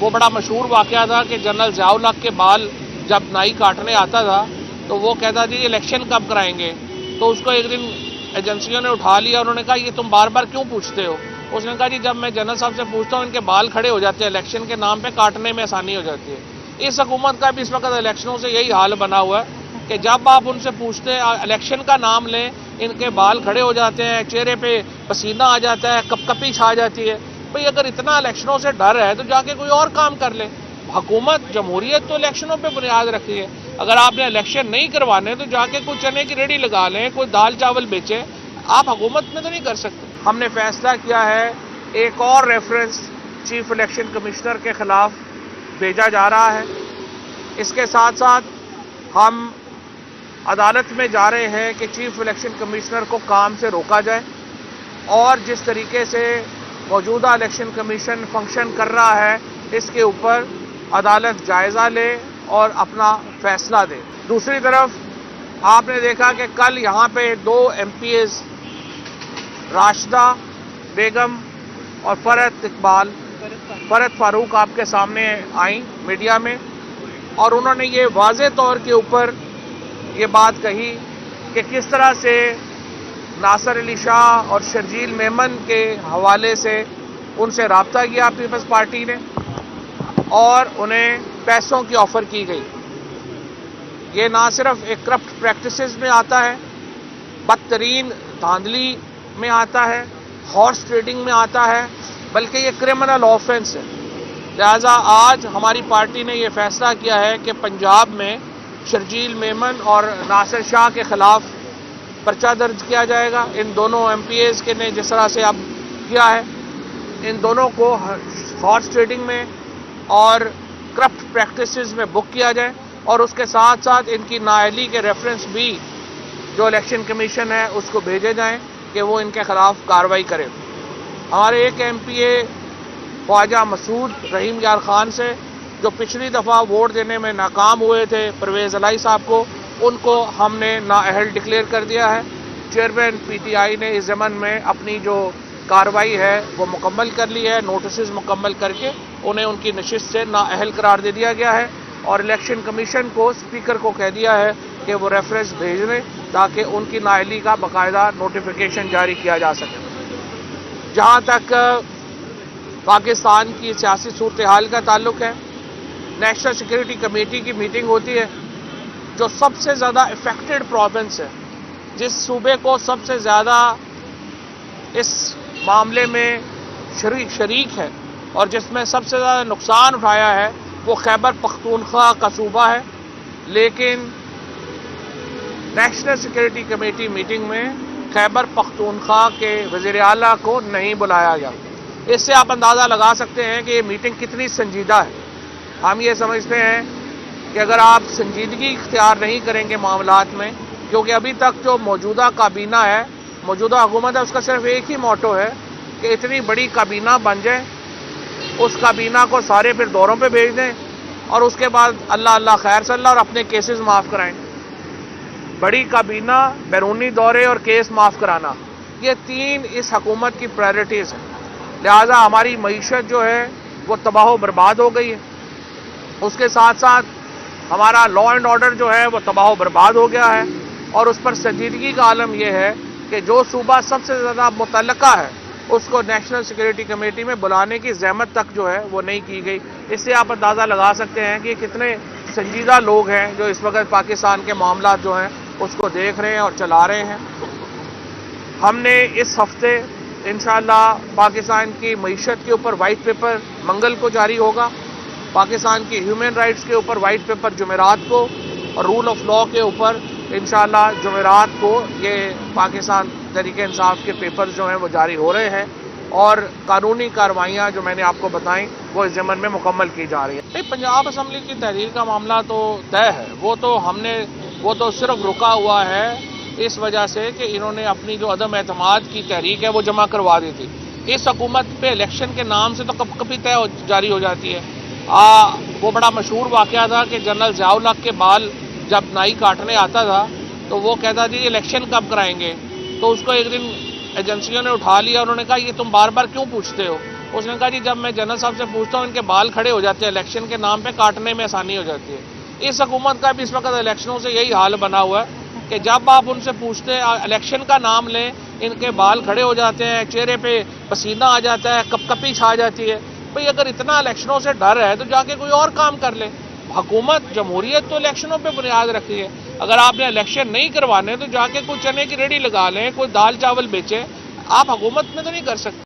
वो बड़ा मशहूर वाक़या था कि जनरल ज़िया-उल हक़ के बाल जब नाई काटने आता था तो वो कहता जी इलेक्शन कब कराएंगे, तो उसको एक दिन एजेंसियों ने उठा लिया। उन्होंने कहा ये तुम बार बार क्यों पूछते हो? उसने कहा जी जब मैं जनरल साहब से पूछता हूँ इनके बाल खड़े हो जाते हैं, इलेक्शन के नाम पे काटने में आसानी हो जाती है। इस हुकूमत का भी इस वक्त इलेक्शनों से यही हाल बना हुआ है कि जब आप उनसे पूछते हैं इलेक्शन का नाम लें, इनके बाल खड़े हो जाते हैं, चेहरे पे पसीना आ जाता है, कपकपी छा जाती है। भाई अगर इतना इलेक्शनों से डर है तो जाके कोई और काम कर ले। हुकूमत जमहूरियत तो इलेक्शनों पे बुनियाद रखी है। अगर आपने इलेक्शन नहीं करवाने तो जाके कोई चने की रेडी लगा लें, कोई दाल चावल बेचे। आप हुकूमत में तो नहीं कर सकते। हमने फैसला किया है एक और रेफरेंस चीफ इलेक्शन कमिश्नर के खिलाफ भेजा जा रहा है। इसके साथ साथ हम अदालत में जा रहे हैं कि चीफ इलेक्शन कमिश्नर को काम से रोका जाए और जिस तरीके से मौजूदा इलेक्शन कमीशन फंक्शन कर रहा है इसके ऊपर अदालत जायज़ा ले और अपना फैसला दे। दूसरी तरफ आपने देखा कि कल यहाँ पे 2 MPs राशिदा बेगम और फरहत फारूक आपके सामने आई मीडिया में और उन्होंने ये वाज़े तौर के ऊपर ये बात कही कि किस तरह से नासिर अली शाह और शर्जील मेमन के हवाले से उनसे रब्ता किया पीपल्स पार्टी ने और उन्हें पैसों की ऑफ़र की गई। ये ना सिर्फ एक करप्ट प्रैक्टिसेस में आता है, बदतरीन धांधली में आता है, हॉर्स ट्रेडिंग में आता है, बल्कि ये क्रिमिनल ऑफेंस है। लिहाजा आज हमारी पार्टी ने ये फैसला किया है कि पंजाब में शर्जील मेमन और नासिर शाह के खिलाफ पर्चा दर्ज किया जाएगा। इन दोनों MPs के ने जिस तरह से अब किया है, इन दोनों को हॉर्स ट्रेडिंग में और करप्ट प्रैक्टिसेस में बुक किया जाए और उसके साथ साथ इनकी नाअहली के रेफरेंस भी जो इलेक्शन कमीशन है उसको भेजे जाएं कि वो इनके खिलाफ कार्रवाई करे। हमारे एक MPA ख्वाजा मसूद रहीम यार खान से जो पिछली दफ़ा वोट देने में नाकाम हुए थे परवेज़ अलाई साहब को, उनको हमने नाअहल डिक्लेयर कर दिया है। चेयरमैन PTI ने इस ज़मन में अपनी जो कार्रवाई है वो मुकम्मल कर ली है। नोटिस मुकम्मल करके उन्हें उनकी नशिस्त से नाअहल करार दे दिया गया है और इलेक्शन कमीशन को स्पीकर को कह दिया है कि वो रेफरेंस भेज दें ताकि उनकी नाअहली का बाकायदा नोटिफिकेशन जारी किया जा सके। जहाँ तक पाकिस्तान की सियासी सूरत हाल का ताल्लुक है, नेशनल सिक्योरिटी कमेटी की मीटिंग होती है। जो सबसे ज़्यादा इफेक्टेड प्रोविंस है, जिस सूबे को सबसे ज़्यादा इस मामले में शरीक है और जिसमें सबसे ज़्यादा नुकसान उठाया है, वो खैबर पख्तूनख्वा का सूबा है। लेकिन नेशनल सिक्योरिटी कमेटी मीटिंग में खैबर पख्तूनख्वा के वज़ीर आला को नहीं बुलाया गया। इससे आप अंदाज़ा लगा सकते हैं कि ये मीटिंग कितनी संजीदा है। हम ये समझते हैं कि अगर आप संजीदगी इख्तियार नहीं करेंगे मामलात में, क्योंकि अभी तक जो मौजूदा काबीना है, मौजूदा हुकूमत है, उसका सिर्फ एक ही मोटो है कि इतनी बड़ी काबीना बन जाए, उस काबीना को सारे फिर दौरों पे भेज दें और उसके बाद अल्लाह अल्लाह खैर सल्ला और अपने केसेस माफ़ कराएं। बड़ी काबीना, बैरूनी दौरे और केस माफ़ कराना, ये 3 इस हुकूमत की प्रायोरिटीज़ हैं। लिहाजा हमारी मईशत जो है वो तबाह बर्बाद हो गई है। उसके साथ साथ हमारा लॉ एंड ऑर्डर जो है वो तबाह बर्बाद हो गया है और उस पर संजीदगी का आलम यह है कि जो सूबा सबसे ज़्यादा मुतल्लका है उसको नेशनल सिक्योरिटी कमेटी में बुलाने की ज़हमत तक जो है वो नहीं की गई। इससे आप अंदाज़ा लगा सकते हैं कि कितने संजीदा लोग हैं जो इस वक्त पाकिस्तान के मामला जो हैं उसको देख रहे हैं और चला रहे हैं। हमने इस हफ्ते इंशाअल्लाह पाकिस्तान की मईशत के ऊपर वाइट पेपर मंगल को जारी होगा, पाकिस्तान की ह्यूमन राइट्स के ऊपर वाइट पेपर जुमेरात को और रूल ऑफ लॉ के ऊपर इंशाअल्लाह जुमेरात को ये पाकिस्तान तहरीक इंसाफ के पेपर्स जो हैं वो जारी हो रहे हैं और कानूनी कार्रवाइयाँ जो मैंने आपको बताई वो इस ज़मन में मुकम्मल की जा रही है। नहीं, पंजाब असम्बली की तहरीर का मामला तो तय है। वो तो सिर्फ रुका हुआ है इस वजह से कि इन्होंने अपनी जो अदम एतमाद की तहरीक है वो जमा करवा दी थी। इस हुकूमत पे इलेक्शन के नाम से तो कभी तय जारी हो जाती है। वो बड़ा मशहूर वाक़या था कि जनरल ज़िया-उल हक़ के बाल जब नाई काटने आता था तो वो कहता जी इलेक्शन कब कराएंगे, तो उसको एक दिन एजेंसियों ने उठा लिया। उन्होंने कहा ये तुम बार बार क्यों पूछते हो? اس نے کہا جی جب میں جنرل صاحب سے پوچھتا ہوں ان کے بال کھڑے ہو جاتے ہیں الیکشن کے نام پہ، کاٹنے میں آسانی ہو جاتی ہے۔ اس حکومت کا بھی اس وقت الیکشنوں سے یہی حال بنا ہوا ہے کہ جب آپ ان سے پوچھتے ہیں الیکشن کا نام لیں، ان کے بال کھڑے ہو جاتے ہیں، چہرے پہ پسینہ آ جاتا ہے، کپ کپی چھا جاتی ہے۔ بھئی اگر اتنا الیکشنوں سے ڈر ہے تو جا کے کوئی اور کام کر لے۔ حکومت جمہوریت تو الیکشنوں پہ بنیاد رکھی ہے۔ اگر آپ نے الیکشن نہیں کروانے تو جا کے کوئی چنے کی ریڑھی لگا لیں، کوئی دال چاول بیچیں، آپ حکومت میں تو نہیں کر سکتے۔